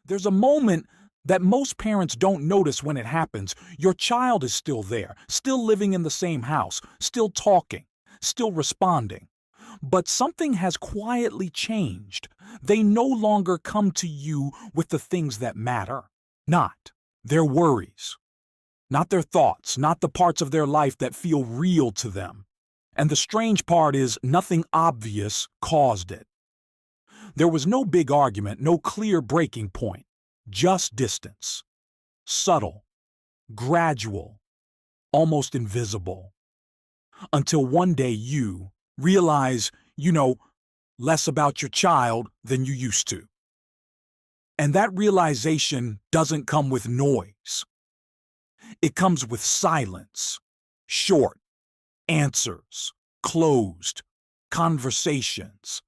There's a moment that most parents don't notice when it happens. Your child is still there, still living in the same house, still talking, still responding. But something has quietly changed. They no longer come to you with the things that matter, not their worries, not their thoughts, not the parts of their life that feel real to them. And the strange part is nothing obvious caused it. There was no big argument, no clear breaking point, just distance. Subtle, gradual, almost invisible. Until one day you realize you know less about your child than you used to. And that realization doesn't come with noise. It comes with silence, short answers, closed conversations,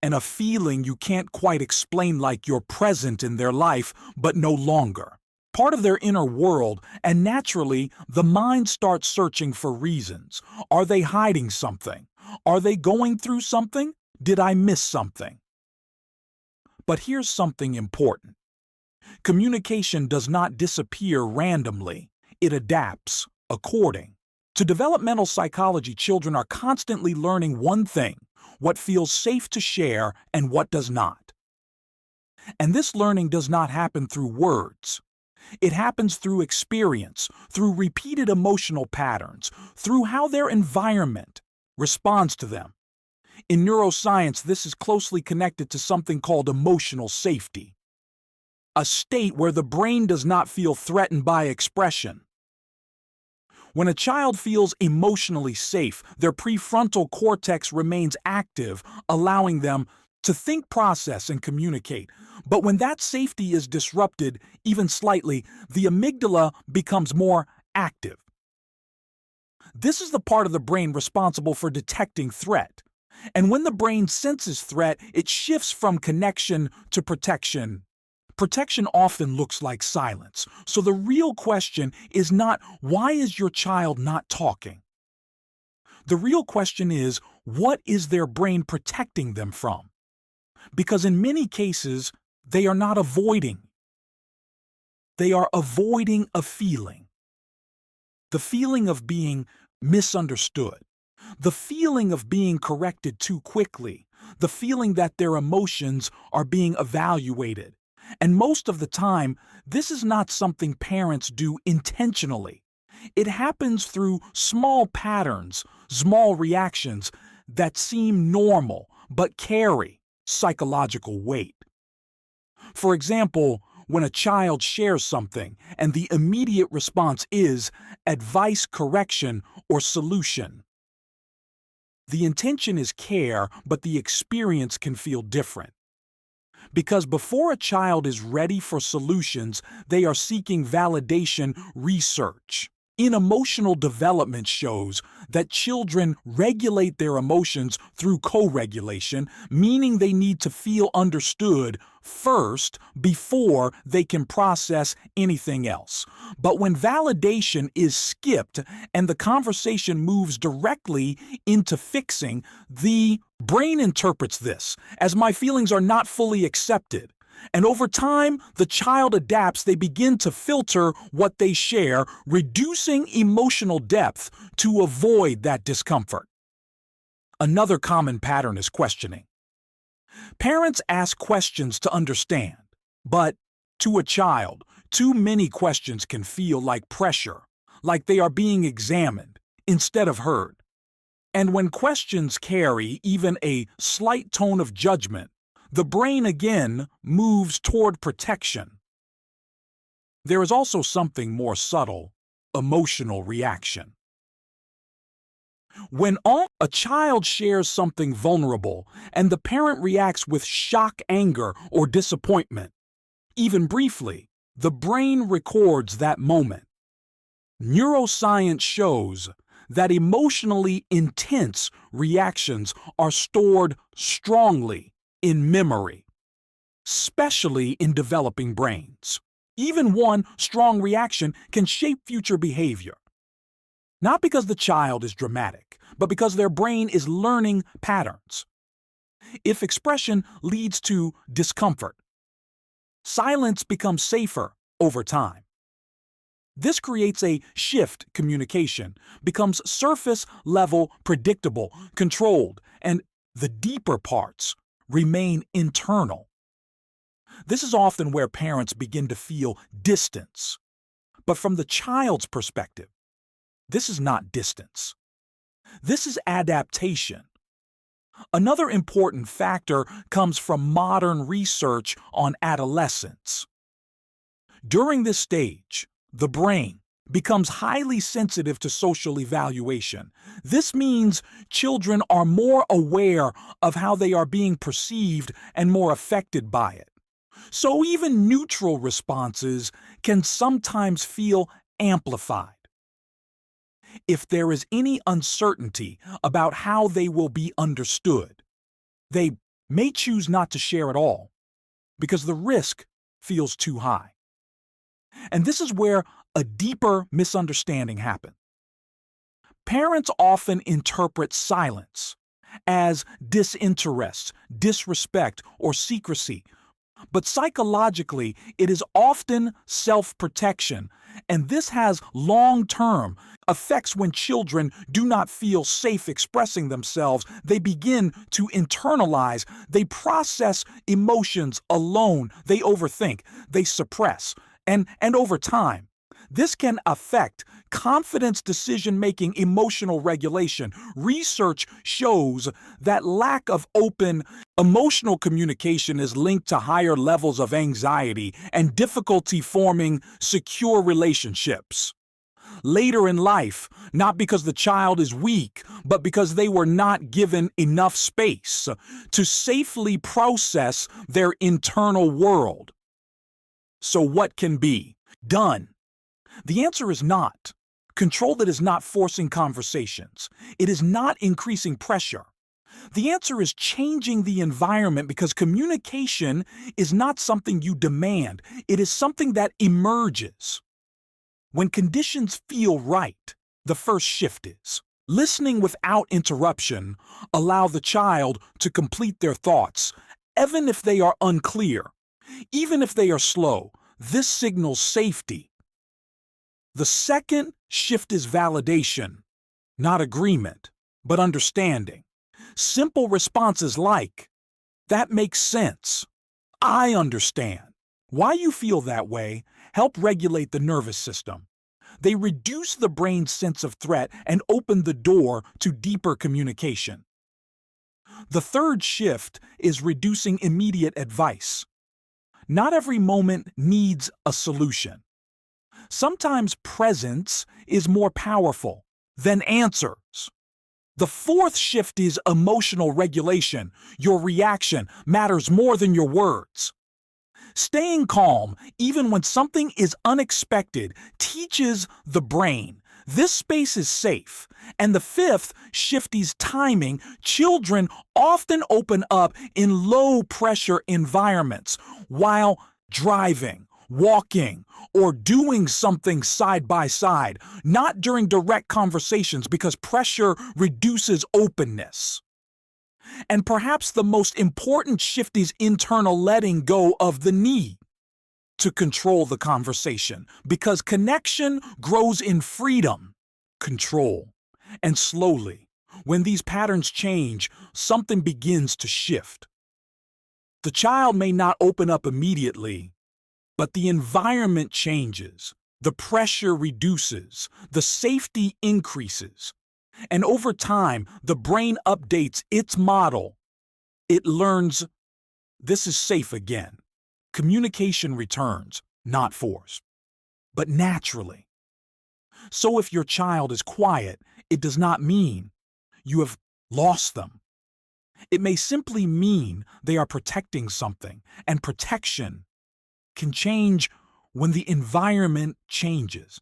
and a feeling you can't quite explain, like you're present in their life but no longer part of their inner world. And naturally, the mind starts searching for reasons. Are they hiding something? Are they going through something? Did I miss something? But here's something important. Communication does not disappear randomly. It adapts according to developmental psychology. Children are constantly learning one thing: what feels safe to share and what does not. And this learning does not happen through words. It happens through experience, through repeated emotional patterns, through how their environment responds to them. In neuroscience, this is closely connected to something called emotional safety, a state where the brain does not feel threatened by expression. When a child feels emotionally safe, their prefrontal cortex remains active, allowing them to think, process, and communicate. But when that safety is disrupted, even slightly, the amygdala becomes more active. This is the part of the brain responsible for detecting threat. And when the brain senses threat, it shifts from connection to protection. Protection often looks like silence. So the real question is not, why is your child not talking? The real question is, what is their brain protecting them from? Because in many cases, they are not avoiding. They are avoiding a feeling. The feeling of being misunderstood. The feeling of being corrected too quickly. The feeling that their emotions are being evaluated. And most of the time, this is not something parents do intentionally. It happens through small patterns, small reactions that seem normal but carry psychological weight. For example, when a child shares something and the immediate response is advice, correction, or solution. The intention is care, but the experience can feel different. Because before a child is ready for solutions, they are seeking validation. Research in emotional development shows that children regulate their emotions through co-regulation, meaning they need to feel understood first before they can process anything else. But when validation is skipped and the conversation moves directly into fixing, the brain interprets this as my feelings are not fully accepted. And over time, the child adapts. They begin to filter what they share, reducing emotional depth to avoid that discomfort. Another common pattern is questioning. Parents ask questions to understand, but to a child, too many questions can feel like pressure, like they are being examined instead of heard. And when questions carry even a slight tone of judgment, the brain again moves toward protection. There is also something more subtle: emotional reaction. When a child shares something vulnerable and the parent reacts with shock, anger, or disappointment, even briefly, the brain records that moment. Neuroscience shows that emotionally intense reactions are stored strongly in memory, especially in developing brains. Even one strong reaction can shape future behavior. Not because the child is dramatic, but because their brain is learning patterns. If expression leads to discomfort, Silence becomes safer over time. This creates a shift communication, becomes surface level, predictable, controlled, and the deeper parts remain internal. This is often where parents begin to feel distance. But from the child's perspective, this is not distance. This is adaptation. Another important factor comes from modern research on adolescence. During this stage, the brain becomes highly sensitive to social evaluation. This means children are more aware of how they are being perceived and more affected by it. So even neutral responses can sometimes feel amplified. If there is any uncertainty about how they will be understood, they may choose not to share at all because the risk feels too high. And this is where a deeper misunderstanding happens. Parents often interpret silence as disinterest, disrespect, or secrecy, but psychologically, it is often self-protection, and this has long-term effects. When children do not feel safe expressing themselves, they begin to internalize, they process emotions alone, they overthink, they suppress, and over time, this can affect confidence, decision-making, emotional regulation. Research shows that lack of open emotional communication is linked to higher levels of anxiety and difficulty forming secure relationships. Later in life, not because the child is weak, but because they were not given enough space to safely process their internal world. So what can be done? The answer is not. Control that is not forcing conversations. It is not increasing pressure. The answer is changing the environment, because communication is not something you demand. It is something that emerges. When conditions feel right, the first shift is listening without interruption. Allow the child to complete their thoughts, even if they are unclear, even if they are slow. This signals safety. The second shift is validation, not agreement, but understanding. Simple responses like, "That makes sense," "I understand," "Why you feel that way," help regulate the nervous system. They reduce the brain's sense of threat and open the door to deeper communication. The third shift is reducing immediate advice. Not every moment needs a solution. Sometimes presence is more powerful than answers. The fourth shift is emotional regulation. Your reaction matters more than your words. Staying calm, even when something is unexpected, teaches the brain this space is safe. And the fifth shift is timing. Children often open up in low-pressure environments while driving, walking, or doing something side by side, not during direct conversations, because pressure reduces openness. And perhaps the most important shift is internal letting go of the need to control the conversation, because connection grows in freedom, control, and slowly, when these patterns change, something begins to shift. The child may not open up immediately, but the environment changes, the pressure reduces, the safety increases, and over time, the brain updates its model. It learns, this is safe again. Communication returns, not forced, but naturally. So if your child is quiet, it does not mean you have lost them. It may simply mean they are protecting something, and protection can change when the environment changes.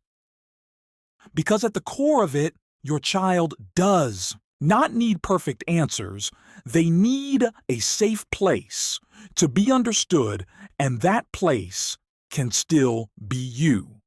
Because at the core of it, your child does not need perfect answers. They need a safe place to be understood, and that place can still be you.